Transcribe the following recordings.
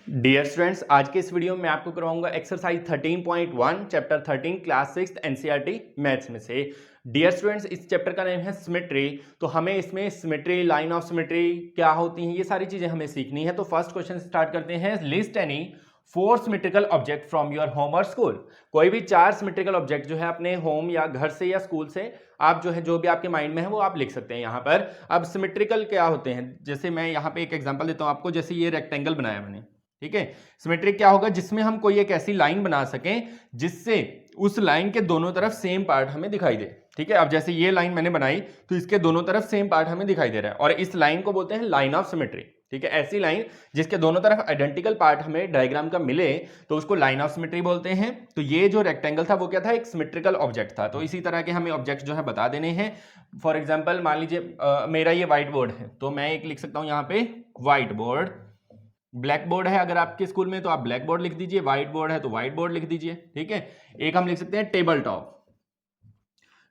Dear students, आज के इस वीडियो में मैं आपको करवाऊंगा exercise 13.1 chapter 13 class 6 NCERT maths में से। डियर स्टूडेंट्स, इस चैप्टर का नेम है सिमेट्री। तो हमें इसमें सिमेट्री, लाइन ऑफ सिमेट्री क्या होती हैं, ये सारी चीजें हमें सीखनी है। तो फर्स्ट क्वेश्चन स्टार्ट करते हैं। List any 4 symmetrical object from your home और स्कूल। कोई भी 4 सिमेट्रिकल ऑब्जेक्ट जो है अपने होम या घर से या स्कूल से आप जो है, जो भी आपके माइंड में है वो आप लिख सकते हैं यहाँ पर। अब सिमेट्रिकल क्या होते हैं, जैसे मैं यहाँ पे एक एग्जांपल देता हूँ आपको। जैसे ये रेक्टेंगल बनाया मैंने, ठीक है। सिमेट्रिक क्या होगा, जिसमें हम कोई एक ऐसी लाइन बना सकें जिससे उस लाइन के दोनों तरफ सेम पार्ट हमें दिखाई दे, ठीक है। अब जैसे ये लाइन मैंने बनाई तो इसके दोनों तरफ सेम पार्ट हमें दिखाई दे रहा है और इस लाइन को बोलते हैं लाइन ऑफ सिमेट्री, ठीक है। ऐसी लाइन जिसके दोनों तरफ आइडेंटिकल पार्ट हमें डायग्राम का मिले तो उसको लाइन ऑफ सिमेट्री बोलते हैं। तो ये जो रेक्टेंगल था वो क्या था, एक सिमेट्रिकल ऑब्जेक्ट था। तो इसी तरह के हमें ऑब्जेक्ट जो है बता देने हैं। फॉर एग्जाम्पल मान लीजिए मेरा ये व्हाइट बोर्ड है, तो मैं एक लिख सकता हूं यहाँ पे व्हाइट बोर्ड। ब्लैक बोर्ड है अगर आपके स्कूल में तो आप ब्लैक बोर्ड लिख दीजिए, व्हाइट बोर्ड है तो व्हाइट बोर्ड लिख दीजिए, ठीक है। एक हम लिख सकते हैं टेबल टॉप।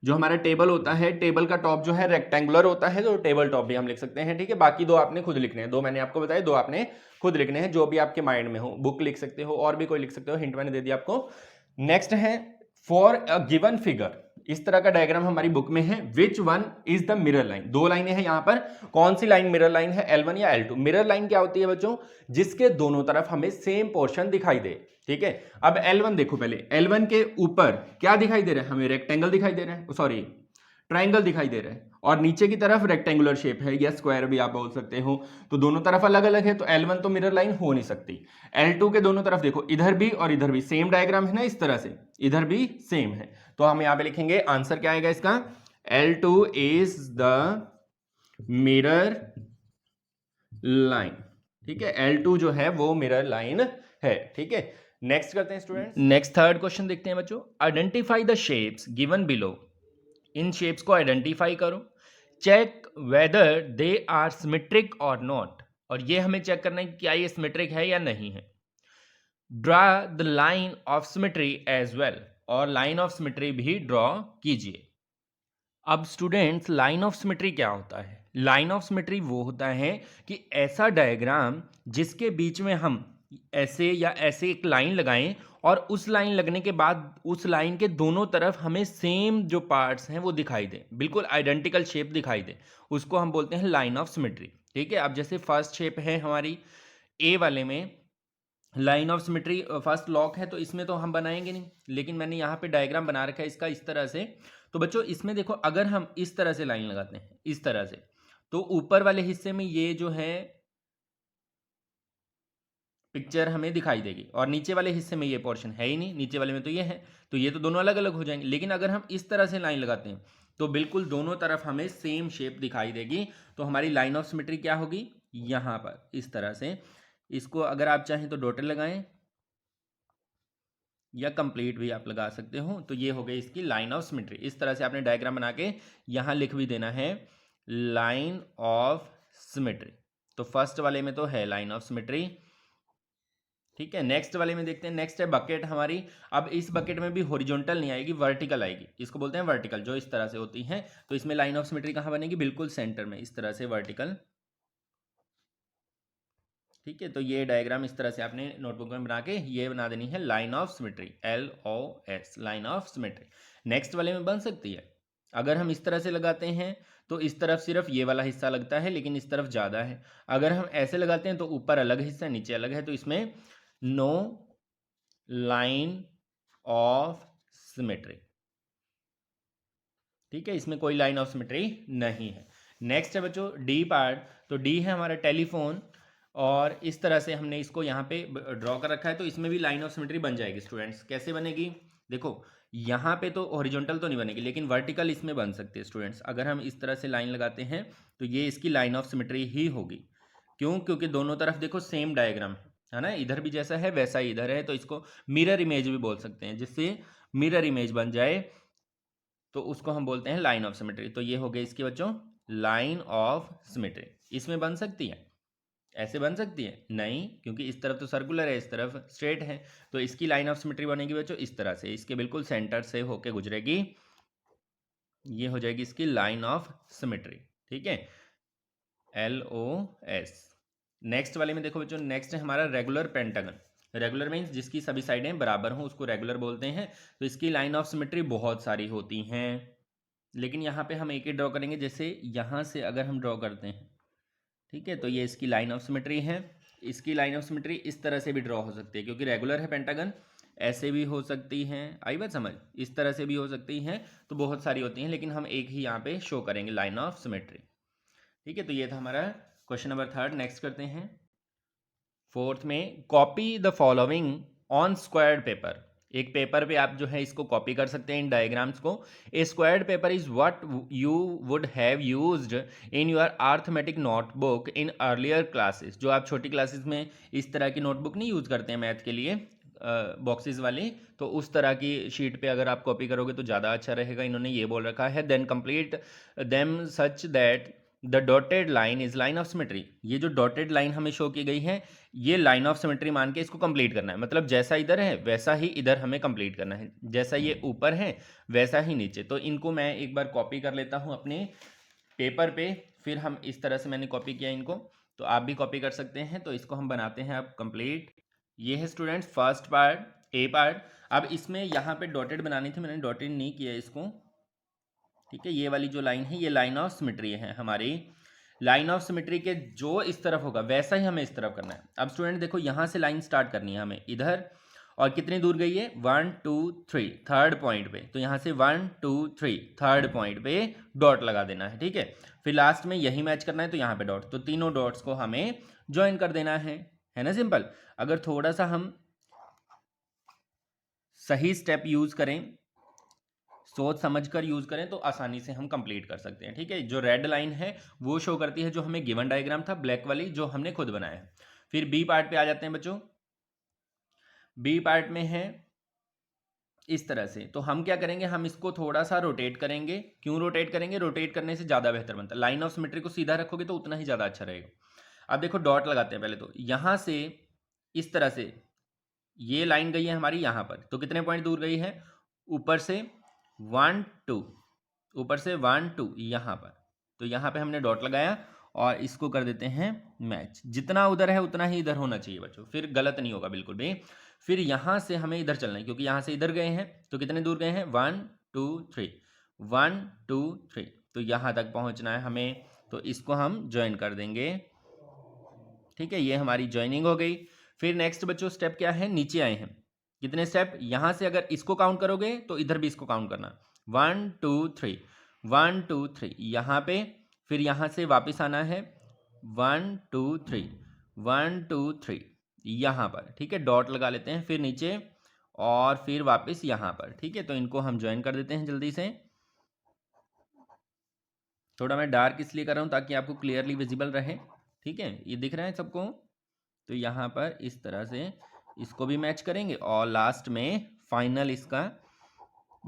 जो हमारा टेबल होता है, टेबल का टॉप जो है रेक्टेंगुलर होता है, तो टेबल टॉप भी हम लिख सकते हैं, ठीक है। बाकी दो आपने खुद लिखने हैं, दो मैंने आपको बताया, दो आपने खुद लिखने हैं, जो भी आपके माइंड में हो। बुक लिख सकते हो और भी कोई लिख सकते हो, हिंट मैंने दे दिया आपको। नेक्स्ट है फॉर अ गिवन फिगर। इस तरह का डायग्राम हमारी बुक में है। Which one is the mirror line. दो लाइनें हैं यहां पर, कौन सी लाइन मिरर लाइन है, L1 या L2। मिरर लाइन क्या होती है बच्चों, जिसके दोनों तरफ हमें सेम पोर्शन दिखाई दे, ठीक है। अब L1 देखो, पहले L1 के ऊपर क्या दिखाई दे रहा है हमें, रेक्टेंगल दिखाई दे रहा है, सॉरी ट्राइंगल दिखाई दे रहा है, और नीचे की तरफ रेक्टेंगुलर शेप है या स्क्वायर भी आप बोल सकते हो। तो दोनों तरफ अलग अलग है, तो L1 तो मिरर लाइन हो नहीं सकती। L2 के दोनों तरफ देखो, इधर भी और इधर भी सेम डायग्राम है ना, इस तरह से इधर भी सेम है। तो हम यहां पे लिखेंगे, आंसर क्या आएगा इसका, L2 is the mirror line, ठीक है। L2 जो है वो मिरर लाइन है, ठीक है। नेक्स्ट करते हैं स्टूडेंट्स। नेक्स्ट थर्ड क्वेश्चन देखते हैं बच्चों। Identify the shapes given below. इन शेप्स को आइडेंटिफाई करो। Check whether they are symmetric और नॉट। और ये हमें चेक करना है कि क्या ये सिमेट्रिक है या नहीं है। Draw the line of symmetry as well. और लाइन ऑफ सिमेट्री भी ड्रॉ कीजिए। अब स्टूडेंट्स, लाइन ऑफ सिमेट्री क्या होता है। लाइन ऑफ सिमेट्री वो होता है कि ऐसा डायग्राम जिसके बीच में हम ऐसे या ऐसे एक लाइन लगाएं और उस लाइन लगने के बाद उस लाइन के दोनों तरफ हमें सेम जो पार्ट्स हैं वो दिखाई दे, बिल्कुल आइडेंटिकल शेप दिखाई दे, उसको हम बोलते हैं लाइन ऑफ सिमेट्री, ठीक है। अब जैसे फर्स्ट शेप है हमारी ए वाले में, line of symmetry first lock है, तो इसमें तो हम बनाएंगे नहीं, लेकिन मैंने यहाँ पे डायग्राम बना रखा है इसका इस तरह से। तो बच्चों इसमें देखो, अगर हम इस तरह से लाइन लगाते हैं इस तरह से, तो ऊपर वाले हिस्से में ये जो है पिक्चर हमें दिखाई देगी, और नीचे वाले हिस्से में ये पोर्शन है ही नहीं, नीचे वाले में तो ये है, तो ये तो दोनों अलग अलग हो जाएंगे। लेकिन अगर हम इस तरह से लाइन लगाते हैं तो बिल्कुल दोनों तरफ हमें सेम शेप दिखाई देगी। तो हमारी लाइन ऑफ सिमेट्री क्या होगी, यहाँ पर इस तरह से। इसको अगर आप चाहें तो डॉटेड लगाएं या कंप्लीट भी आप लगा सकते हो। तो ये हो गई इसकी लाइन ऑफ सिमेट्री। इस तरह से आपने डायग्राम बना के यहाँ लिख भी देना है लाइन ऑफ सिमेट्री। तो फर्स्ट वाले में तो है लाइन ऑफ सिमेट्री, ठीक है। नेक्स्ट वाले में देखते हैं। नेक्स्ट है बकेट हमारी। अब इस बकेट में भी हॉरिजॉन्टल नहीं आएगी, वर्टिकल आएगी, इसको बोलते हैं वर्टिकल, जो इस तरह से होती है। तो इसमें लाइन ऑफ सिमेट्री कहाँ बनेगी, बिल्कुल सेंटर में, इस तरह से वर्टिकल, ठीक है। तो ये डायग्राम इस तरह से आपने नोटबुक में बना के ये बना देनी है line of symmetry, LOS, line of symmetry. Next वाले में बन सकती है, अगर हम इस तरह से लगाते हैं तो इस तरफ सिर्फ ये वाला हिस्सा लगता है, लेकिन इस तरफ ज़्यादा है। अगर हम ऐसे लगाते हैं तो ऊपर अलग हिस्सा नीचे अलग है, तो इसमें नो लाइन ऑफ सिमेट्री, ठीक है, इसमें कोई लाइन ऑफ सिमेट्री नहीं है। नेक्स्ट है बच्चों डी पार्ट। तो डी है हमारा टेलीफोन, और इस तरह से हमने इसको यहाँ पे ड्रॉ कर रखा है। तो इसमें भी लाइन ऑफ सिमेट्री बन जाएगी स्टूडेंट्स। कैसे बनेगी, देखो यहाँ पे तो हॉरिजॉन्टल तो नहीं बनेगी, लेकिन वर्टिकल इसमें बन सकती है स्टूडेंट्स। अगर हम इस तरह से लाइन लगाते हैं तो ये इसकी लाइन ऑफ सिमेट्री ही होगी। क्यों, क्योंकि दोनों तरफ देखो सेम डायग्राम है ना, इधर भी जैसा है वैसा ही इधर है। तो इसको मिरर इमेज भी बोल सकते हैं, जिससे मिरर इमेज बन जाए तो उसको हम बोलते हैं लाइन ऑफ सिमेट्री। तो ये हो गई इसकी बच्चों लाइन ऑफ सिमेट्री। इसमें बन सकती है, ऐसे बन सकती है नहीं, क्योंकि इस तरफ तो सर्कुलर है, इस तरफ स्ट्रेट है। तो इसकी लाइन ऑफ सिमेट्री बनेगी बच्चों इस तरह से, इसके बिल्कुल सेंटर से होके गुजरेगी, ये हो जाएगी इसकी लाइन ऑफ सिमेट्री, ठीक है, LOS। नेक्स्ट वाले में देखो बच्चों, नेक्स्ट है हमारा रेगुलर पेंटागन। रेगुलर मीन्स जिसकी सभी साइडें बराबर हों उसको रेगुलर बोलते हैं। तो इसकी लाइन ऑफ सिमेट्री बहुत सारी होती हैं, लेकिन यहाँ पे हम एक ही ड्रॉ करेंगे। जैसे यहाँ से अगर हम ड्रॉ करते हैं, ठीक है, तो ये इसकी लाइन ऑफ सिमेट्री है। इसकी लाइन ऑफ सिमेट्री इस तरह से भी ड्रॉ हो सकती है, क्योंकि रेगुलर है पेंटागन, ऐसे भी हो सकती हैं, आई बात समझ, इस तरह से भी हो सकती हैं। तो बहुत सारी होती हैं, लेकिन हम एक ही यहाँ पे शो करेंगे लाइन ऑफ सिमेट्री। ठीक है, तो ये था हमारा क्वेश्चन नंबर 3। नेक्स्ट करते हैं 4th में, copy the following on squared paper. एक पेपर पे आप जो है इसको कॉपी कर सकते हैं इन डायग्राम्स को। A squared paper is what you would have used in your arithmetic notebook in earlier classes. जो आप छोटी क्लासेस में इस तरह की नोटबुक नहीं यूज़ करते हैं मैथ के लिए, बॉक्सेस वाली, तो उस तरह की शीट पे अगर आप कॉपी करोगे तो ज़्यादा अच्छा रहेगा। इन्होंने ये बोल रखा है, then complete them such that the dotted line is line of symmetry. ये जो डॉटेड लाइन हमें शो की गई है, ये लाइन ऑफ सिमेट्री मान के इसको कंप्लीट करना है। मतलब जैसा इधर है वैसा ही इधर हमें कंप्लीट करना है, जैसा ये ऊपर है वैसा ही नीचे। तो इनको मैं एक बार कॉपी कर लेता हूँ अपने पेपर पे, फिर हम इस तरह से मैंने कॉपी किया इनको, तो आप भी कॉपी कर सकते हैं। तो इसको हम बनाते हैं अब कंप्लीट। ये है स्टूडेंट्स फर्स्ट पार्ट, ए पार्ट। अब इसमें यहाँ पे डॉटेड बनानी थी, मैंने डॉटेड नहीं किया इसको। ठीक है, ये वाली जो लाइन है ये लाइन ऑफ सिमेट्री है हमारी। लाइन ऑफ सिमेट्री के जो इस तरफ होगा वैसा ही हमें इस तरफ करना है। अब स्टूडेंट देखो, यहाँ से लाइन स्टार्ट करनी है हमें इधर, और कितनी दूर गई है, 1 2 3 थर्ड पॉइंट पे। तो यहाँ से 1 2 3 थर्ड पॉइंट पे डॉट लगा देना है। ठीक है, फिर लास्ट में यही मैच करना है, तो यहाँ पे डॉट, तो तीनों डॉट्स को हमें ज्वाइन कर देना है ना, सिंपल। अगर थोड़ा सा हम सही स्टेप यूज करें, सोच समझकर यूज करें, तो आसानी से हम कंप्लीट कर सकते हैं। ठीक है, जो रेड लाइन है वो शो करती है जो हमें गिवन डायग्राम था, ब्लैक वाली जो हमने खुद बनाया है। फिर बी पार्ट पे आ जाते हैं बच्चों। बी पार्ट में है इस तरह से, तो हम क्या करेंगे, हम इसको थोड़ा सा रोटेट करेंगे। क्यों रोटेट करेंगे, रोटेट करने से ज़्यादा बेहतर बनता है। लाइन ऑफ सिमेट्री को सीधा रखोगे तो उतना ही ज़्यादा अच्छा रहेगा। अब देखो डॉट लगाते हैं पहले, तो यहाँ से इस तरह से ये लाइन गई है हमारी यहाँ पर, तो कितने पॉइंट दूर गई है, ऊपर से 1 2, ऊपर से 1 2 यहाँ पर। तो यहाँ पे हमने डॉट लगाया और इसको कर देते हैं मैच। जितना उधर है उतना ही इधर होना चाहिए बच्चों, फिर गलत नहीं होगा बिल्कुल भी। फिर यहाँ से हमें इधर चलना है, क्योंकि यहाँ से इधर गए हैं, तो कितने दूर गए हैं, 1 2 3 1 2 3, तो यहाँ तक पहुँचना है हमें। तो इसको हम ज्वाइन कर देंगे। ठीक है, ये हमारी ज्वाइनिंग हो गई। फिर नेक्स्ट बच्चों स्टेप क्या है, नीचे आए हैं। कितने स्टेप, यहाँ से अगर इसको काउंट करोगे तो इधर भी इसको काउंट करना, 1 2 3 1 2 3 यहाँ पे। फिर यहाँ से वापस आना है, 1 2 3 1 2 3 यहाँ पर। ठीक है, डॉट लगा लेते हैं, फिर नीचे और फिर वापस यहाँ पर। ठीक है, तो इनको हम ज्वाइन कर देते हैं जल्दी से। थोड़ा मैं डार्क इसलिए कर रहा हूँ ताकि आपको क्लियरली विजिबल रहे। ठीक है, ये दिख रहा है सबको। तो यहाँ पर इस तरह से इसको भी मैच करेंगे, और लास्ट में फाइनल इसका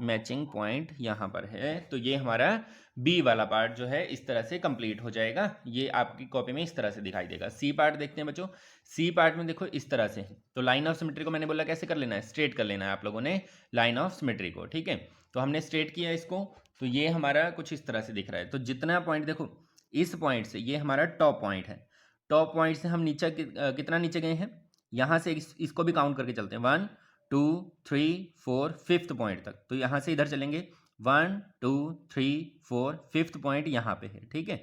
मैचिंग पॉइंट यहाँ पर है। तो ये हमारा बी वाला पार्ट जो है इस तरह से कंप्लीट हो जाएगा। ये आपकी कॉपी में इस तरह से दिखाई देगा। सी पार्ट देखते हैं बच्चों। सी पार्ट में देखो इस तरह से, तो लाइन ऑफ सिमेट्री को मैंने बोला कैसे कर लेना है, स्ट्रेट कर लेना है आप लोगों ने लाइन ऑफ सिमेट्री को। ठीक है, तो हमने स्ट्रेट किया इसको, तो ये हमारा कुछ इस तरह से दिख रहा है। तो जितना पॉइंट देखो, इस पॉइंट से ये हमारा टॉप पॉइंट है, टॉप पॉइंट से हम नीचे कितना नीचे गए हैं, यहाँ से इसको भी काउंट करके चलते हैं, 1 2 3 4 5th पॉइंट तक। तो यहाँ से इधर चलेंगे, 1 2 3 4 5th पॉइंट यहाँ पे है। ठीक है,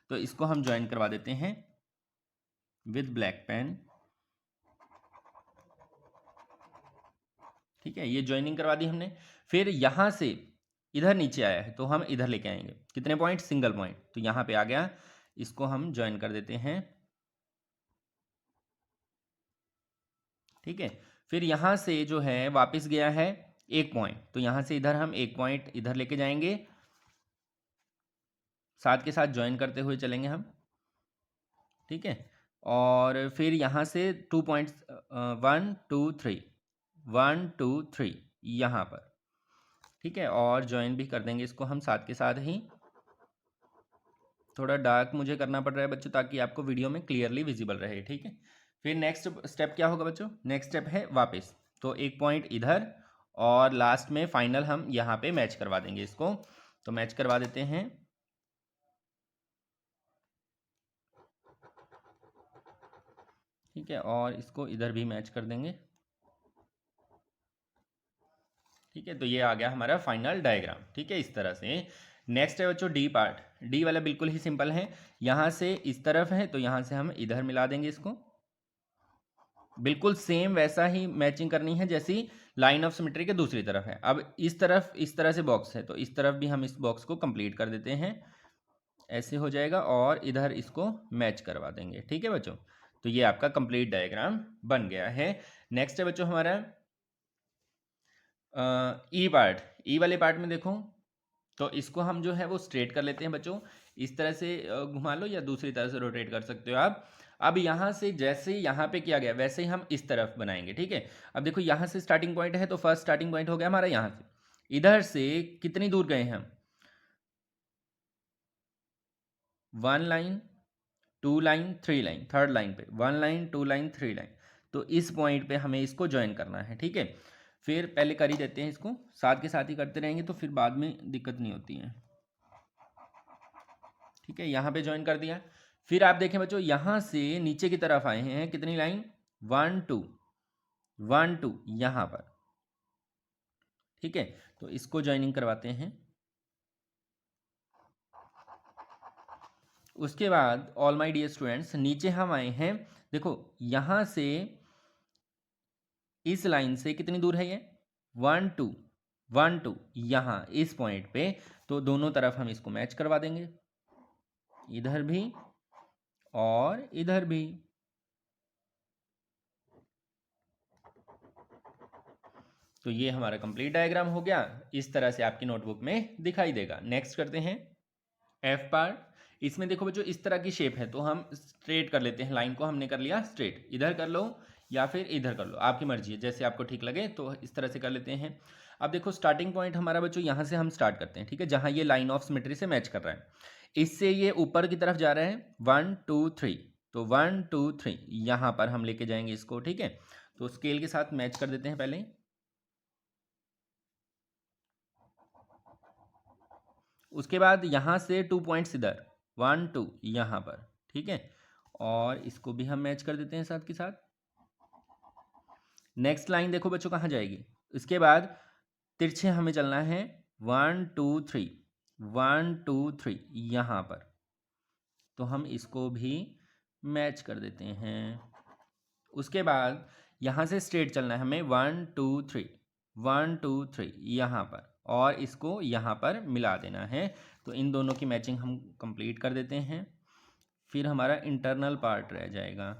तो इसको हम ज्वाइन करवा देते हैं विद ब्लैक पेन। ठीक है, ये ज्वाइनिंग करवा दी हमने। फिर यहाँ से इधर नीचे आया है, तो हम इधर लेके आएंगे, कितने पॉइंट, सिंगल पॉइंट, तो यहाँ पे आ गया, इसको हम ज्वाइन कर देते हैं। ठीक है, फिर यहाँ से जो है वापस गया है एक पॉइंट, तो यहाँ से इधर हम एक पॉइंट इधर लेके जाएंगे, साथ के साथ ज्वाइन करते हुए चलेंगे हम। ठीक है, और फिर यहाँ से 2 पॉइंट्स, 1 2 3 1 2 3 यहाँ पर। ठीक है, और ज्वाइन भी कर देंगे इसको हम साथ के साथ ही। थोड़ा डार्क मुझे करना पड़ रहा है बच्चों ताकि आपको वीडियो में क्लियरली विजिबल रहे। ठीक है, फिर नेक्स्ट स्टेप क्या होगा बच्चों, नेक्स्ट स्टेप है वापस, तो एक पॉइंट इधर, और लास्ट में फाइनल हम यहाँ पे मैच करवा देंगे इसको। तो मैच करवा देते हैं। ठीक है, और इसको इधर भी मैच कर देंगे। ठीक है, तो ये आ गया हमारा फाइनल डायग्राम। ठीक है, इस तरह से। नेक्स्ट है बच्चों डी पार्ट। डी वाला बिल्कुल ही सिंपल है, यहाँ से इस तरफ है तो यहाँ से हम इधर मिला देंगे इसको। बिल्कुल सेम वैसा ही मैचिंग करनी है जैसी लाइन ऑफ सिमेट्री के दूसरी तरफ है। अब इस तरफ इस तरह से बॉक्स है तो इस तरफ भी हम इस बॉक्स को कंप्लीट कर देते हैं, ऐसे हो जाएगा, और इधर इसको मैच करवा देंगे। ठीक है बच्चों, तो ये आपका कंप्लीट डायग्राम बन गया है। नेक्स्ट है बच्चों हमारा ई पार्ट। ई वाले पार्ट में देखो तो इसको हम जो है वो स्ट्रेट कर लेते हैं बच्चों, इस तरह से घुमा लो या दूसरी तरह से रोटेट कर सकते हो आप। अब यहाँ से जैसे यहाँ पे किया गया वैसे ही हम इस तरफ बनाएंगे। ठीक है, अब देखो यहाँ से स्टार्टिंग पॉइंट है तो फर्स्ट स्टार्टिंग पॉइंट हो गया हमारा यहाँ से। इधर से कितनी दूर गए हम, 1 line 2 line 3 line, third line पे 1 लाइन 2 लाइन 3 लाइन, तो इस पॉइंट पे हमें इसको ज्वाइन करना है। ठीक है, फिर पहले कर ही देते हैं इसको, साथ के साथ ही करते रहेंगे तो फिर बाद में दिक्कत नहीं होती है। ठीक है, यहाँ पे ज्वाइन कर दिया। फिर आप देखें बच्चों यहाँ से नीचे की तरफ आए हैं, कितनी लाइन, 1 2 1 2 यहाँ पर। ठीक है, तो इसको ज्वाइनिंग करवाते हैं। उसके बाद ऑल माय डियर स्टूडेंट्स नीचे हम आए हैं, देखो यहाँ से इस लाइन से कितनी दूर है ये, 1 2 1 2 यहाँ इस पॉइंट पे, तो दोनों तरफ हम इसको मैच करवा देंगे, इधर भी और इधर भी। तो ये हमारा कंप्लीट डायग्राम हो गया, इस तरह से आपकी नोटबुक में दिखाई देगा। नेक्स्ट करते हैं एफ पार्ट। इसमें देखो बच्चों इस तरह की शेप है तो हम स्ट्रेट कर लेते हैं, लाइन को हमने कर लिया स्ट्रेट, इधर कर लो या फिर इधर कर लो, आपकी मर्जी है, जैसे आपको ठीक लगे तो इस तरह से कर लेते हैं। अब देखो स्टार्टिंग पॉइंट हमारा बच्चों यहाँ से हम स्टार्ट करते हैं। ठीक है, जहाँ ये लाइन ऑफ सिमेट्री से मैच कर रहा है, इससे ये ऊपर की तरफ जा रहा है 1 2 3, तो 1 2 3 यहाँ पर हम लेके जाएंगे इसको। ठीक है, तो स्केल के साथ मैच कर देते हैं पहले। उसके बाद यहाँ से 2 पॉइंट्स इधर 1 2 यहाँ पर। ठीक है, और इसको भी हम मैच कर देते हैं साथ के साथ। नेक्स्ट लाइन देखो बच्चों कहाँ जाएगी, इसके बाद तिरछे हमें चलना है 1 2 3 1 2 3 यहाँ पर, तो हम इसको भी मैच कर देते हैं। उसके बाद यहाँ से स्ट्रेट चलना है हमें 1 2 3 1 2 3 यहाँ पर, और इसको यहाँ पर मिला देना है। तो इन दोनों की मैचिंग हम कंप्लीट कर देते हैं, फिर हमारा इंटरनल पार्ट रह जाएगा।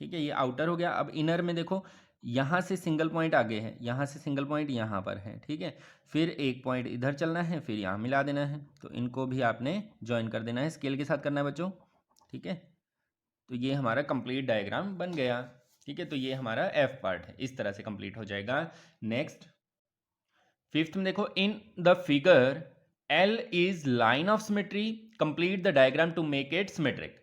ठीक है, ये आउटर हो गया। अब इनर में देखो यहाँ से सिंगल पॉइंट आगे है, यहाँ से सिंगल पॉइंट यहाँ पर है। ठीक है, फिर एक पॉइंट इधर चलना है, फिर यहाँ मिला देना है, तो इनको भी आपने ज्वाइन कर देना है, स्केल के साथ करना है बच्चों। ठीक है, तो ये हमारा कंप्लीट डायग्राम बन गया। ठीक है, तो ये हमारा एफ पार्ट है, इस तरह से कंप्लीट हो जाएगा। नेक्स्ट फिफ्थ में देखो in the figure l is line of symmetry, complete the diagram to make it symmetric.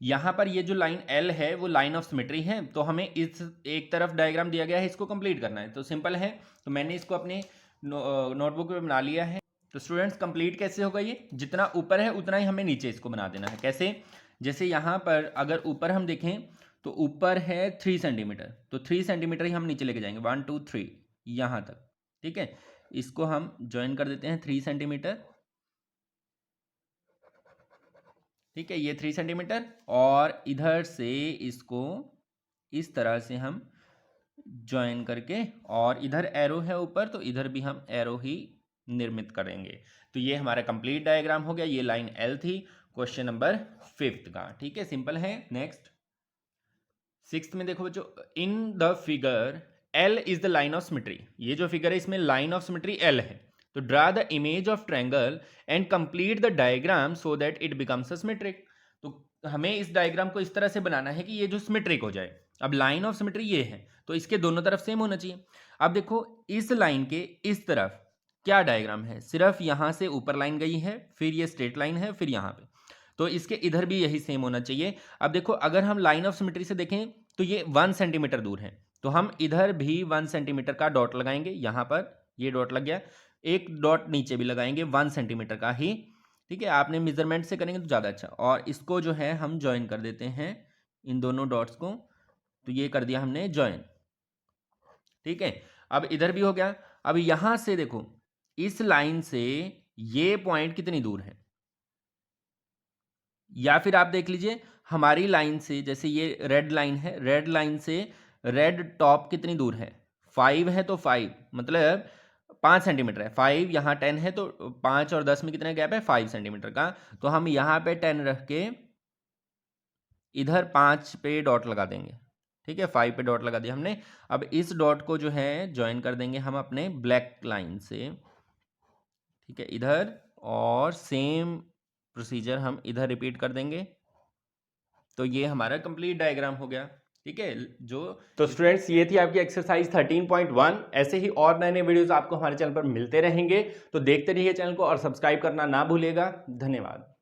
यहाँ पर ये जो लाइन एल है वो लाइन ऑफ सिमेट्री है, तो हमें इस एक तरफ डायग्राम दिया गया है, इसको कंप्लीट करना है। तो सिंपल है, तो मैंने इसको अपने नोटबुक में बना लिया है। तो स्टूडेंट्स कंप्लीट कैसे होगा, ये जितना ऊपर है उतना ही हमें नीचे इसको बना देना है। कैसे, जैसे यहाँ पर अगर ऊपर हम देखें तो ऊपर है 3 सेंटीमीटर, तो 3 सेंटीमीटर ही हम नीचे लेके जाएंगे 1 2 3 यहाँ तक। ठीक है, इसको हम ज्वाइन कर देते हैं 3 सेंटीमीटर। ठीक है, ये 3 सेंटीमीटर, और इधर से इसको इस तरह से हम ज्वाइन करके, और इधर एरो है ऊपर तो इधर भी हम एरो ही निर्मित करेंगे। तो ये हमारा कंप्लीट डायग्राम हो गया। ये लाइन एल थी क्वेश्चन नंबर 5 का। ठीक है, सिंपल है। नेक्स्ट 6th में देखो बच्चों इन the figure l is the line of symmetry. ये जो फिगर है इसमें लाइन ऑफ सिमेट्री एल है, तो draw the image of triangle and complete the diagram so that it becomes a symmetric. तो हमें इस डायग्राम को इस तरह से बनाना है कि ये जो सिमेट्रिक हो जाए। अब लाइन ऑफ सिमेट्री ये है तो इसके दोनों तरफ सेम होना चाहिए। अब देखो इस लाइन के इस तरफ क्या डायग्राम है, सिर्फ यहाँ से ऊपर लाइन गई है, फिर ये स्ट्रेट लाइन है, फिर यहाँ पे, तो इसके इधर भी यही सेम होना चाहिए। अब देखो अगर हम लाइन ऑफ सिमेट्री से देखें तो ये 1 सेंटीमीटर दूर है, तो हम इधर भी 1 सेंटीमीटर का डॉट लगाएंगे। यहाँ पर ये डॉट लग गया, एक डॉट नीचे भी लगाएंगे 1 सेंटीमीटर का ही, ठीक है, आपने मेजरमेंट से करेंगे तो ज़्यादा अच्छा। और इसको जो है हम ज्वाइन कर देते हैं, इन दोनों डॉट्स को, तो ये कर दिया हमने ज्वाइन। ठीक है, अब इधर भी हो गया। अब यहां से देखो, इस लाइन से ये पॉइंट कितनी दूर है, या फिर आप देख लीजिए हमारी लाइन से, जैसे ये रेड लाइन है, रेड लाइन से रेड टॉप कितनी दूर है, 5 है, तो 5 मतलब 5 सेंटीमीटर है। 5 यहाँ 10 है, तो 5 और 10 में कितना गैप है, 5 सेंटीमीटर का। तो हम यहाँ पे 10 रख के इधर 5 पे डॉट लगा देंगे। ठीक है, 5 पे डॉट लगा दिया हमने। अब इस डॉट को जो है ज्वाइन कर देंगे हम अपने ब्लैक लाइन से। ठीक है, इधर, और सेम प्रोसीजर हम इधर रिपीट कर देंगे। तो ये हमारा कंप्लीट डायग्राम हो गया। ठीक है, जो तो स्टूडेंट्स ये थी आपकी एक्सरसाइज 13.1। ऐसे ही और नए नए वीडियोस आपको हमारे चैनल पर मिलते रहेंगे, तो देखते रहिए चैनल को और सब्सक्राइब करना ना भूलिएगा। धन्यवाद।